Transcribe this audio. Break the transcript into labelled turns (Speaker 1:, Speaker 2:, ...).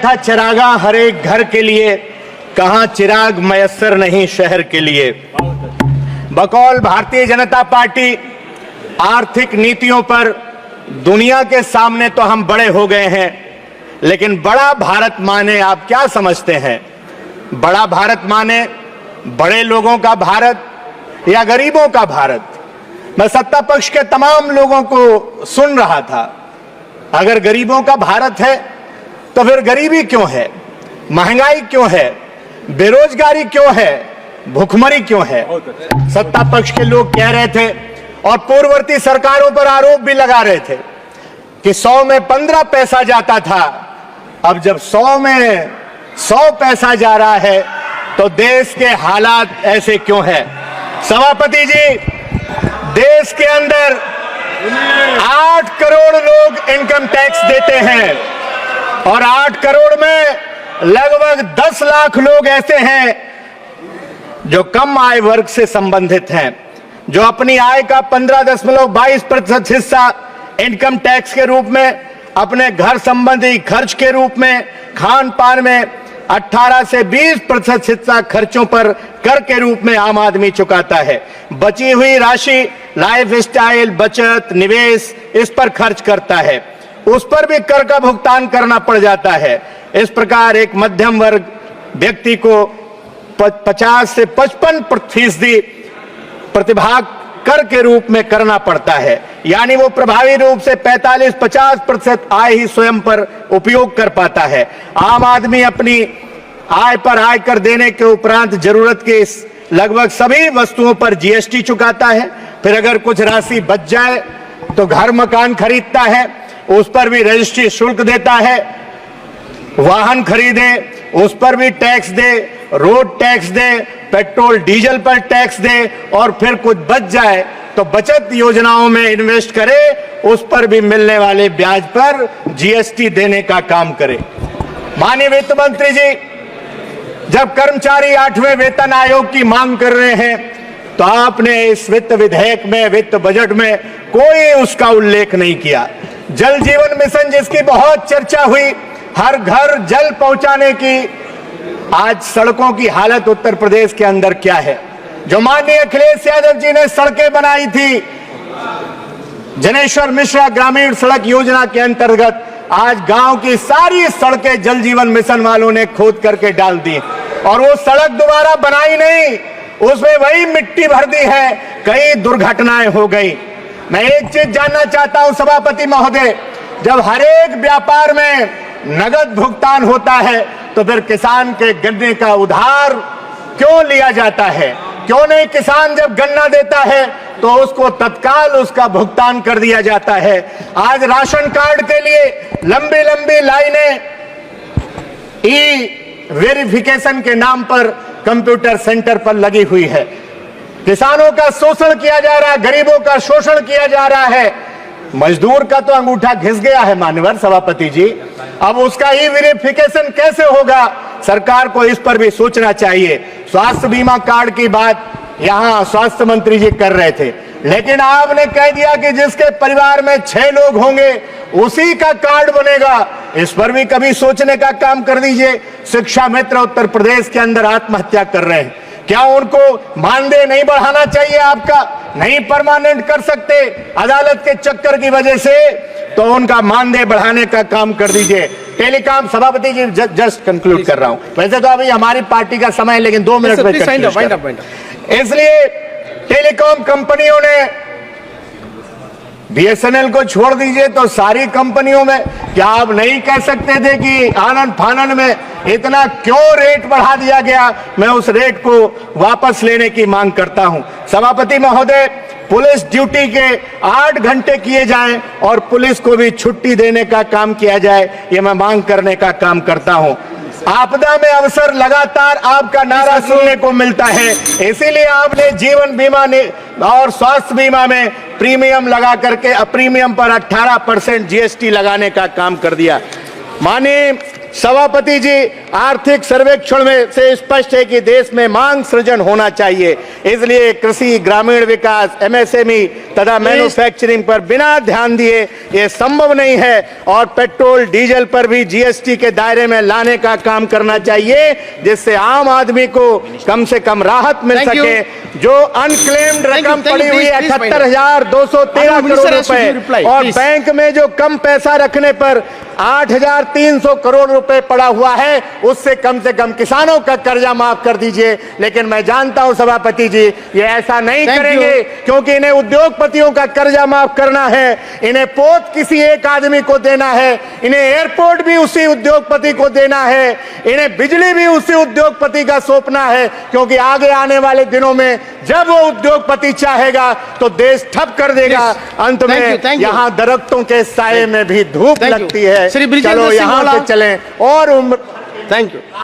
Speaker 1: था चिरागा हर एक घर के लिए, कहां चिराग मयस्सर नहीं शहर के लिए। बकौल भारतीय जनता पार्टी आर्थिक नीतियों पर दुनिया के सामने तो हम बड़े हो गए हैं, लेकिन बड़ा भारत माने आप क्या समझते हैं? बड़ा भारत माने बड़े लोगों का भारत या गरीबों का भारत? मैं सत्ता पक्ष के तमाम लोगों को सुन रहा था। अगर गरीबों का भारत है तो फिर गरीबी क्यों है, महंगाई क्यों है, बेरोजगारी क्यों है, भुखमरी क्यों है? सत्ता पक्ष के लोग कह रहे थे और पूर्ववर्ती सरकारों पर आरोप भी लगा रहे थे कि 100 में 15 पैसा जाता था। अब जब 100 में 100 पैसा जा रहा है तो देश के हालात ऐसे क्यों है? सभापति जी, देश के अंदर 8 करोड़ लोग इनकम टैक्स देते हैं और 8 करोड़ में लगभग 10 लाख लोग ऐसे हैं जो कम आय वर्ग से संबंधित हैं, जो अपनी आय का 15.22% हिस्सा इनकम टैक्स के रूप में, अपने घर संबंधी खर्च के रूप में, खान पान में 18 से 20% हिस्सा खर्चों पर कर के रूप में आम आदमी चुकाता है। बची हुई राशि लाइफ स्टाइल, बचत, निवेश, इस पर खर्च करता है, उस पर भी कर का भुगतान करना पड़ जाता है। इस प्रकार एक मध्यम वर्ग व्यक्ति को 50 से 55% प्रतिभाग कर के रूप में करना पड़ता है, यानी वो प्रभावी रूप से 45-50% आय ही स्वयं पर उपयोग कर पाता है। आम आदमी अपनी आय पर आयकर देने के उपरांत जरूरत के लगभग सभी वस्तुओं पर जीएसटी चुकाता है। फिर अगर कुछ राशि बच जाए तो घर मकान खरीदता है, उस पर भी रजिस्ट्री शुल्क देता है। वाहन खरीदे उस पर भी टैक्स दे, रोड टैक्स दे, पेट्रोल डीजल पर टैक्स दे, और फिर कुछ बच जाए तो बचत योजनाओं में इन्वेस्ट करे, उस पर भी मिलने वाले ब्याज पर जीएसटी देने का काम करे। माननीय वित्त मंत्री जी, जब कर्मचारी 8वें वेतन आयोग की मांग कर रहे हैं तो आपने इस वित्त विधेयक में, वित्त बजट में कोई उसका उल्लेख नहीं किया। जल जीवन मिशन जिसकी बहुत चर्चा हुई, हर घर जल पहुंचाने की, आज सड़कों की हालत उत्तर प्रदेश के अंदर क्या है? जो माननीय अखिलेश यादव जी ने सड़कें बनाई थी जनेश्वर मिश्रा ग्रामीण सड़क योजना के अंतर्गत, आज गांव की सारी सड़कें जल जीवन मिशन वालों ने खोद करके डाल दी और वो सड़क दोबारा बनाई नहीं, उसमें वही मिट्टी भर दी है, कई दुर्घटनाएं हो गई। मैं एक चीज जानना चाहता हूं सभापति महोदय, जब हर एक व्यापार में नगद भुगतान होता है तो फिर किसान के गन्ने का उधार क्यों लिया जाता है? क्यों नहीं किसान जब गन्ना देता है तो उसको तत्काल उसका भुगतान कर दिया जाता है? आज राशन कार्ड के लिए लंबी लंबी लाइनें ई वेरिफिकेशन के नाम पर कंप्यूटर सेंटर पर लगी हुई है। किसानों का शोषण किया जा रहा है, गरीबों का शोषण किया जा रहा है, मजदूर का तो अंगूठा घिस गया है माननीय सभापति जी। अब उसका ई वेरिफिकेशन कैसे होगा? सरकार को इस पर भी सोचना चाहिए। स्वास्थ्य बीमा कार्ड की बात यहां स्वास्थ्य मंत्री जी कर रहे थे, लेकिन आपने कह दिया कि जिसके परिवार में 6 लोग होंगे उसी का कार्ड बनेगा। इस पर भी कभी सोचने का काम कर दीजिए। शिक्षा मित्र उत्तर प्रदेश के अंदर आत्महत्या कर रहे हैं, क्या उनको मानदेय नहीं बढ़ाना चाहिए? आपका नहीं परमानेंट कर सकते अदालत के चक्कर की वजह से, तो उनका मानदेय बढ़ाने का काम कर दीजिए। टेलीकॉम, सभापति जी जस्ट कंक्लूड कर रहा हूं, वैसे तो अभी हमारी पार्टी का समय है लेकिन 2 मिनट में, इसलिए टेलीकॉम कंपनियों ने बीएसएनएल को छोड़ दीजिए तो सारी कंपनियों में, क्या आप नहीं कह सकते थे कि आनंद फानन में इतना क्यों रेट बढ़ा दिया गया? मैं उस रेट को वापस लेने की मांग करता हूं। सभापति महोदय, पुलिस ड्यूटी के 8 घंटे किए जाएं और पुलिस को भी छुट्टी देने का काम किया जाए, ये मैं मांग करने का काम करता हूं। आपदा में अवसर लगातार आपका नारा सुनने को मिलता है, इसीलिए आपने जीवन बीमा और स्वास्थ्य बीमा में प्रीमियम लगा करके प्रीमियम पर 18% जीएसटी लगाने का काम कर दिया। माननीय सभापति जी, आर्थिक सर्वेक्षण में से स्पष्ट है कि देश में मांग सृजन होना चाहिए, इसलिए कृषि, ग्रामीण विकास, एमएसएमई तथा मैन्युफैक्चरिंग पर बिना ध्यान दिए ये संभव नहीं है और पेट्रोल डीजल पर भी जीएसटी के दायरे में लाने का काम करना चाहिए, जिससे आम आदमी को कम से कम राहत मिल सके। जो अनक्लेम्ड रकम पड़ी हुई 78,213 करोड़ रुपए और बैंक में जो कम पैसा रखने पर 8,300 करोड़ रुपए पड़ा हुआ है, उससे कम से कम किसानों का कर्जा माफ कर दीजिए। लेकिन मैं जानता हूं सभापति जी, ये ऐसा नहीं करेंगे, क्योंकि इन्हें उद्योगपतियों का कर्जा माफ करना है, इन्हें पोत किसी एक आदमी को देना है, इन्हें एयरपोर्ट भी उसी उद्योगपति को देना है, इन्हें बिजली भी उसी उद्योगपति का सौंपना है, क्योंकि आगे आने वाले दिनों में जब वो उद्योगपति चाहेगा तो देश ठप कर देगा। अंत में यहाँ दरख्तों के साये में भी धूप लगती है, चलो यहाँ से चलें और
Speaker 2: थैंक यू।